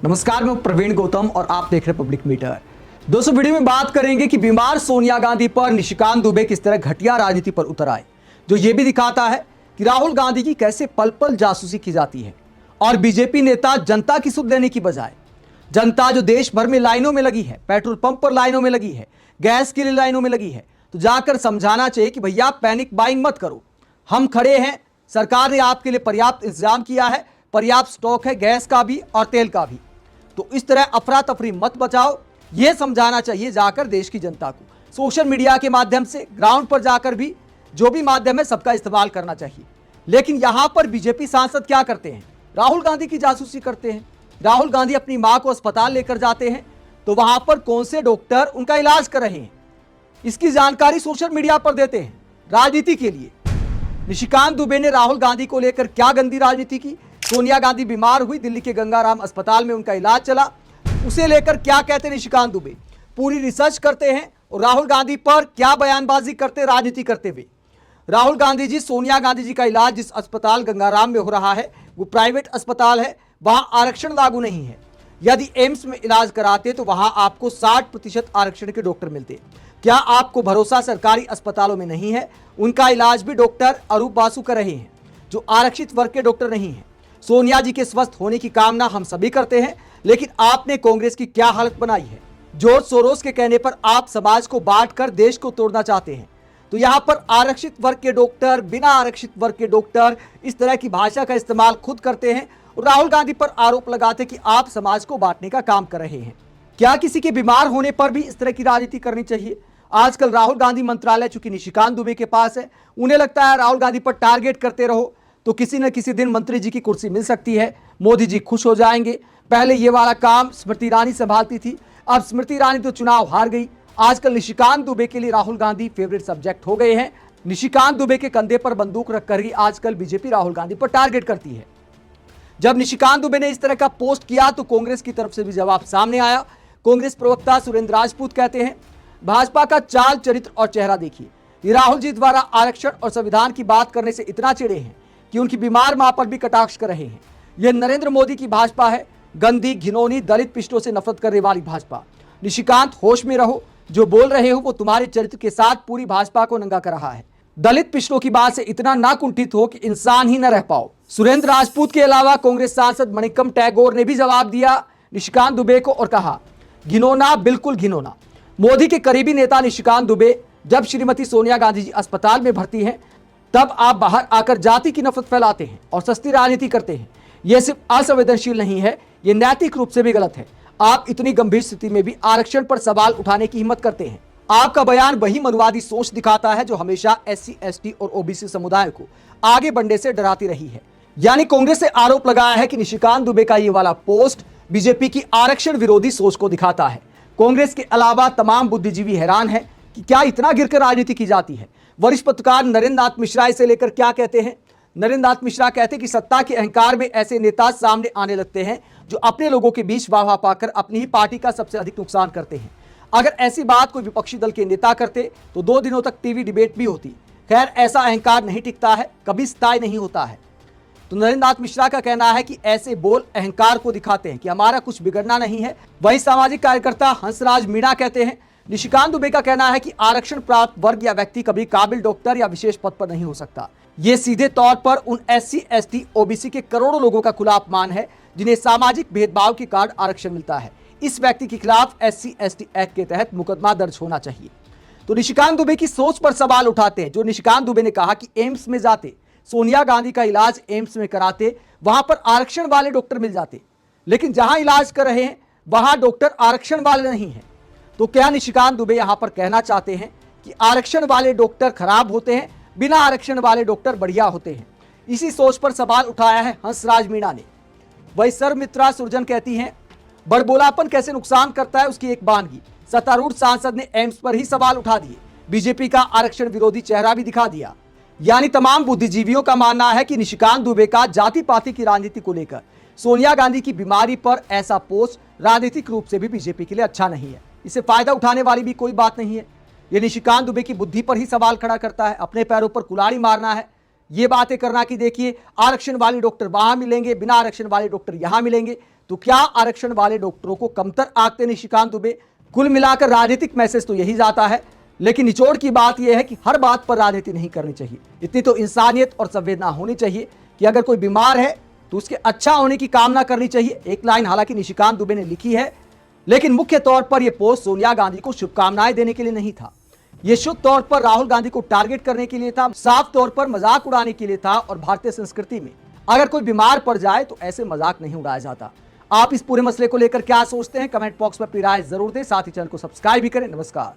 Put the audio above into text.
नमस्कार, मैं प्रवीण गौतम और आप देख रहे हैं पब्लिक मीटर। दोस्तों, वीडियो में बात करेंगे कि बीमार सोनिया गांधी पर निशिकांत दुबे किस तरह घटिया राजनीति पर उतर आए, जो ये भी दिखाता है कि राहुल गांधी की कैसे पल पल जासूसी की जाती है और बीजेपी नेता जनता की सुध लेने की बजाय जनता जो देश भर में लाइनों में लगी है, पेट्रोल पंप पर लाइनों में लगी है, गैस के लिए लाइनों में लगी है, तो जाकर समझाना चाहिए कि भैया पैनिक बाइंग मत करो, हम खड़े हैं, सरकार ने आपके लिए पर्याप्त इंतजाम किया है, पर्याप्त स्टॉक है गैस का भी और तेल का भी। तो इस तरह अफरा तफरी मत बचाओ, यह समझाना चाहिए जाकर देश की जनता को। सोशल मीडिया के माध्यम से ग्राउंड पर जाकर भी जो भी माध्यम है सबका इस्तेमाल करना चाहिए। लेकिन यहां पर बीजेपी सांसद क्या करते हैं? राहुल गांधी की जासूसी करते हैं। राहुल गांधी अपनी मां को अस्पताल लेकर जाते हैं तो वहां पर कौन से डॉक्टर उनका इलाज कर रहे हैं, इसकी जानकारी सोशल मीडिया पर देते हैं राजनीति के लिए। निशिकांत दुबे ने राहुल गांधी को लेकर क्या गंदी राजनीति की? सोनिया गांधी बीमार हुई, दिल्ली के गंगाराम अस्पताल में उनका इलाज चला, उसे लेकर क्या कहते निशिकांत दुबे? पूरी रिसर्च करते हैं और राहुल गांधी पर क्या बयानबाजी करते राजनीति करते हुए। राहुल गांधी जी, सोनिया गांधी जी का इलाज जिस अस्पताल गंगाराम में हो रहा है वो प्राइवेट अस्पताल है, वहां आरक्षण लागू नहीं है। यदि एम्स में इलाज कराते तो वहां आपको 60% आरक्षण के डॉक्टर मिलते। क्या आपको भरोसा सरकारी अस्पतालों में नहीं है? उनका इलाज भी डॉक्टर अरूप बासु कर रहे हैं जो आरक्षित वर्ग के डॉक्टर नहीं है। सोनिया जी के स्वस्थ होने की कामना हम सभी करते हैं, लेकिन आपने कांग्रेस की क्या हालत बनाई है? जॉर्ज सोरोस के कहने पर आप समाज को बांटकर देश को तोड़ना चाहते हैं। तो यहां पर आरक्षित वर्ग के डॉक्टर, बिना आरक्षित वर्ग के डॉक्टर इस तरह की भाषा का इस्तेमाल खुद करते हैं और राहुल गांधी पर आरोप लगाते कि आप समाज को बांटने का काम कर रहे हैं। क्या किसी के बीमार होने पर भी इस तरह की राजनीति करनी चाहिए? आजकल राहुल गांधी मंत्रालय चूंकि निशिकांत दुबे के पास है, उन्हें लगता है राहुल गांधी पर टारगेट करते रहो तो किसी न किसी दिन मंत्री जी की कुर्सी मिल सकती है, मोदी जी खुश हो जाएंगे। पहले ये वाला काम स्मृति ईरानी संभालती थी, अब स्मृति ईरानी तो चुनाव हार गई। आजकल निशिकांत दुबे के लिए राहुल गांधी फेवरेट सब्जेक्ट हो गए हैं। निशिकांत दुबे के कंधे पर बंदूक रखकर ही आजकल बीजेपी राहुल गांधी पर टारगेट करती है। जब निशिकांत दुबे ने इस तरह का पोस्ट किया तो कांग्रेस की तरफ से भी जवाब सामने आया। कांग्रेस प्रवक्ता सुरेंद्र राजपूत कहते हैं, भाजपा का चाल चरित्र और चेहरा देखिए, ये राहुल जी द्वारा आरक्षण और संविधान की बात करने से इतना चिढ़े हैं कि उनकी बीमार मां पर भी कटाक्ष कर रहे हैं। यह नरेंद्र मोदी की भाजपा है, गंदी, घिनौनी, दलित पिछड़ों से नफरत करने वाली भाजपा। निशिकांत, होश में रहो, जो बोल रहे हो वो तुम्हारे चरित्र के साथ पूरी भाजपा को नंगा कर रहा है। दलित पिछड़ों की बात से इतना ना कुंठित हो कि इंसान ही न रह पाओ। सुरेंद्र राजपूत के अलावा कांग्रेस सांसद मणिकम टैगोर ने भी जवाब दिया निशिकांत दुबे को और कहा, घिनौना, बिल्कुल घिनौना। मोदी के करीबी नेता निशिकांत दुबे, जब श्रीमती सोनिया गांधी जी अस्पताल में भर्ती हैं तब आप बाहर आकर जाति की नफरत फैलाते हैं और सस्ती राजनीति करते हैं। यह सिर्फ असंवेदनशील नहीं है, यह नैतिक रूप से भी गलत है। आप इतनी गंभीर स्थिति में भी आरक्षण पर सवाल उठाने की हिम्मत करते हैं। आपका बयान वही मनुवादी सोच दिखाता है जो हमेशा SC, ST और OBC समुदाय को आगे बढ़ने से डराती रही है। यानी कांग्रेस से आरोप लगाया है कि निशिकांत दुबे का ये वाला पोस्ट बीजेपी की आरक्षण विरोधी सोच को दिखाता है। कांग्रेस के अलावा तमाम बुद्धिजीवी हैरान है कि क्या इतना गिरकर राजनीति की जाती है। वरिष्ठ पत्रकार नरेंद्र नाथ मिश्रा इसे लेकर क्या कहते हैं? नरेंद्र नाथ मिश्रा कहते हैं कि सत्ता के अहंकार में ऐसे नेता सामने आने लगते हैं जो अपने लोगों के बीच वाह पाकर अपनी ही पार्टी का सबसे अधिक नुकसान करते हैं। अगर ऐसी बात कोई विपक्षी दल के नेता करते तो 2 दिनों तक टीवी डिबेट भी होती। खैर, ऐसा अहंकार नहीं टिकता है, कभी स्थायी नहीं होता है। तो नरेंद्र नाथ मिश्रा का कहना है कि ऐसे बोल अहंकार को दिखाते हैं कि हमारा कुछ बिगड़ना नहीं है। वहीं सामाजिक कार्यकर्ता हंसराज मीणा कहते हैं, निशिकांत दुबे का कहना है कि आरक्षण प्राप्त वर्ग या व्यक्ति कभी काबिल डॉक्टर या विशेष पद पर नहीं हो सकता। ये सीधे तौर पर उन SC, ST, OBC के करोड़ों लोगों का खुला अपमान है जिन्हें सामाजिक भेदभाव के कारण आरक्षण मिलता है। इस व्यक्ति के खिलाफ SC, ST एक्ट के तहत मुकदमा दर्ज होना चाहिए। तो निशिकांत दुबे की सोच पर सवाल उठाते हैं। जो निशिकांत दुबे ने कहा कि एम्स में जाते, सोनिया गांधी का इलाज एम्स में कराते, वहां पर आरक्षण वाले डॉक्टर मिल जाते, लेकिन जहां इलाज कर रहे हैं वहां डॉक्टर आरक्षण वाले नहीं है। तो क्या निशिकांत दुबे यहां पर कहना चाहते हैं कि आरक्षण वाले डॉक्टर खराब होते हैं, बिना आरक्षण वाले डॉक्टर बढ़िया होते हैं? इसी सोच पर सवाल उठाया है हंसराज मीणा ने। वही सर्वमित्रा सुरजन कहती हैं, बड़बोलापन कैसे नुकसान करता है उसकी एक बानगी। सत्तारूढ़ सांसद ने एम्स पर ही सवाल उठा दिए, बीजेपी का आरक्षण विरोधी चेहरा भी दिखा दिया। यानी तमाम बुद्धिजीवियों का मानना है कि निशिकांत दुबे का जाति पाति की राजनीति को लेकर सोनिया गांधी की बीमारी पर ऐसा पोस्ट राजनीतिक रूप से भी बीजेपी के लिए अच्छा नहीं है। इसे फायदा उठाने वाली भी कोई बात नहीं है। ये निशिकांत दुबे की बुद्धि पर ही सवाल खड़ा करता है। अपने पैरों पर कुल्हाड़ी मारना है, ये बातें करना कि देखिए आरक्षण वाले डॉक्टर वहां मिलेंगे, बिना आरक्षण वाले डॉक्टर यहां मिलेंगे, तो क्या आरक्षण वाले डॉक्टरों को कमतर आंकते निशिकांत दुबे? कुल मिलाकर राजनीतिक मैसेज तो यही जाता है, लेकिन निचोड़ की बात यह है कि हर बात पर राजनीति नहीं करनी चाहिए। इतनी तो इंसानियत और संवेदना होनी चाहिए कि अगर कोई बीमार है तो उसके अच्छा होने की कामना करनी चाहिए। एक लाइन हालांकि निशिकांत दुबे ने लिखी है, लेकिन मुख्य तौर पर यह पोस्ट सोनिया गांधी को शुभकामनाएं देने के लिए नहीं था। यह शुद्ध तौर पर राहुल गांधी को टारगेट करने के लिए था, साफ तौर पर मजाक उड़ाने के लिए था। और भारतीय संस्कृति में अगर कोई बीमार पड़ जाए तो ऐसे मजाक नहीं उड़ाया जाता। आप इस पूरे मसले को लेकर क्या सोचते हैं? कमेंट बॉक्स में अपनी राय जरूर दें, साथ ही चैनल को सब्सक्राइब भी करें। नमस्कार।